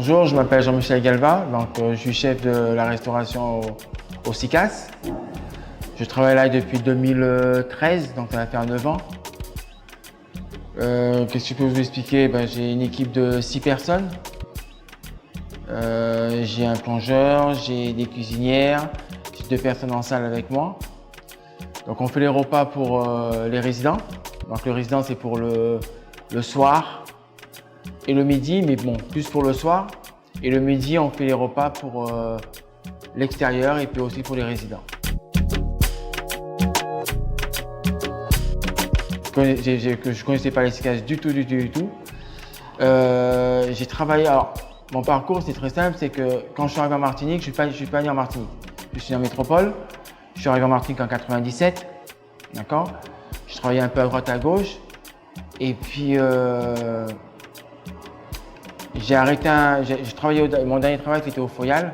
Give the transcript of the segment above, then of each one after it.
Bonjour, je m'appelle Jean-Michel Galva, donc je suis chef de la restauration au SICAS. Je travaille là depuis 2013, donc ça va faire 9 ans. Qu'est-ce que je peux vous expliquer? J'ai une équipe de 6 personnes. J'ai un plongeur, j'ai des cuisinières, j'ai 2 personnes en salle avec moi. Donc on fait les repas pour les résidents. Donc le résident c'est pour le soir et le midi, mais bon, plus pour le soir. Et le midi on fait les repas pour l'extérieur et puis aussi pour les résidents. Je ne connaissais pas les SICAS du tout. J'ai travaillé, alors mon parcours c'est très simple, c'est que quand je suis arrivé en Martinique, je ne suis pas né en Martinique. Je suis en métropole, je suis arrivé en Martinique en 97, d'accord. Je travaillais un peu à droite à gauche et puis j'ai arrêté, mon dernier travail c'était au Foyal.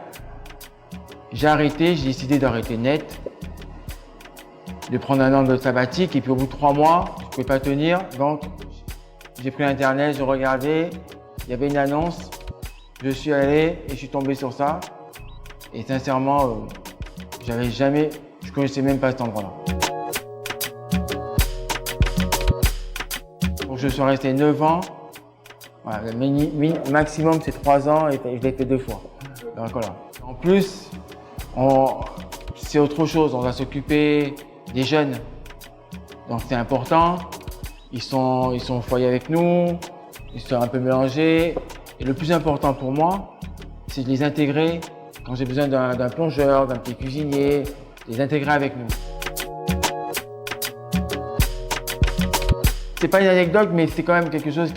J'ai arrêté, j'ai décidé d'arrêter net, de prendre un an de sabbatique et puis au bout de 3 mois, je ne pouvais pas tenir, donc j'ai pris internet, j'ai regardé, il y avait une annonce, je suis allé et je suis tombé sur ça et sincèrement, je connaissais même pas cet endroit-là. Donc je suis resté 9 ans, voilà, le maximum c'est 3 ans et je l'ai fait 2 fois. Donc voilà. En plus, c'est autre chose, on va s'occuper des jeunes, donc c'est important. Ils sont au foyer avec nous, ils sont un peu mélangés. Et le plus important pour moi, c'est de les intégrer quand j'ai besoin d'un plongeur, d'un petit cuisinier, de les intégrer avec nous. C'est pas une anecdote, mais c'est quand même quelque chose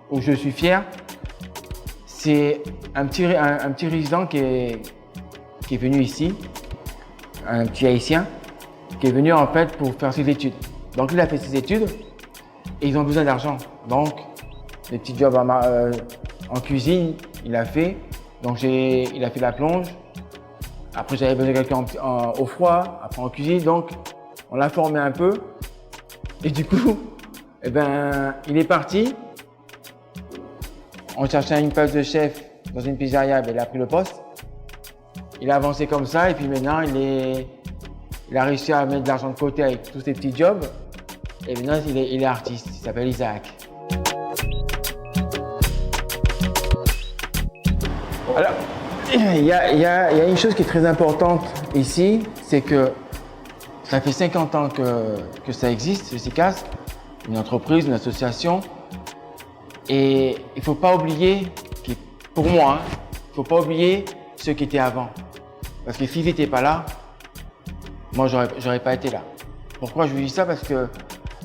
où je suis fier. C'est un petit résident qui est venu ici, un petit haïtien, qui est venu en fait pour faire ses études. Donc il a fait ses études et ils ont besoin d'argent. Donc les petits jobs en cuisine, il a fait. Donc il a fait la plonge. Après j'avais besoin de quelqu'un au froid, après en cuisine. Donc on l'a formé un peu. Et du coup, il est parti. On cherchait une place de chef dans une pizzeria, il a pris le poste. Il a avancé comme ça et puis maintenant il a réussi à mettre de l'argent de côté avec tous ses petits jobs. Et maintenant il est artiste, il s'appelle Isaac. Alors, il y a une chose qui est très importante ici, c'est que ça fait 50 ans que ça existe, le SICAS, une entreprise, une association. Et il ne faut pas oublier, pour moi, il ne faut pas oublier ceux qui étaient avant. Parce que s'ils n'étaient pas là, moi, j'aurais pas été là. Pourquoi je vous dis ça? Parce que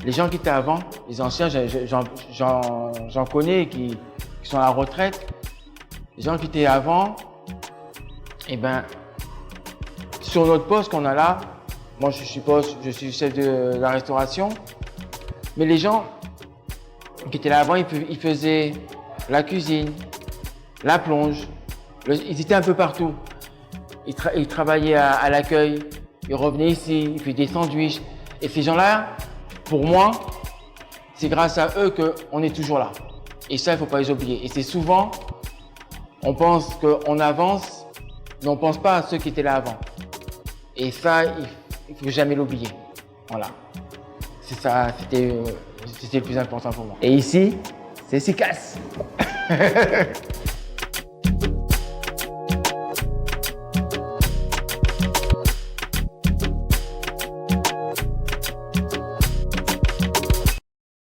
les gens qui étaient avant, les anciens, j'en connais qui sont à la retraite. Les gens qui étaient avant, sur notre poste qu'on a là, moi je suis chef de la restauration, mais les gens qui étaient là avant, ils faisaient la cuisine, la plonge, ils étaient un peu partout. Ils travaillaient à l'accueil, ils revenaient ici, ils faisaient des sandwichs. Et ces gens-là, pour moi, c'est grâce à eux qu'on est toujours là. Et ça, il ne faut pas les oublier. Et c'est souvent, on pense qu'on avance, mais on ne pense pas à ceux qui étaient là avant. Et ça, il ne faut jamais l'oublier. Voilà. C'est ça, c'était le plus important pour moi. Et ici, c'est SICAS.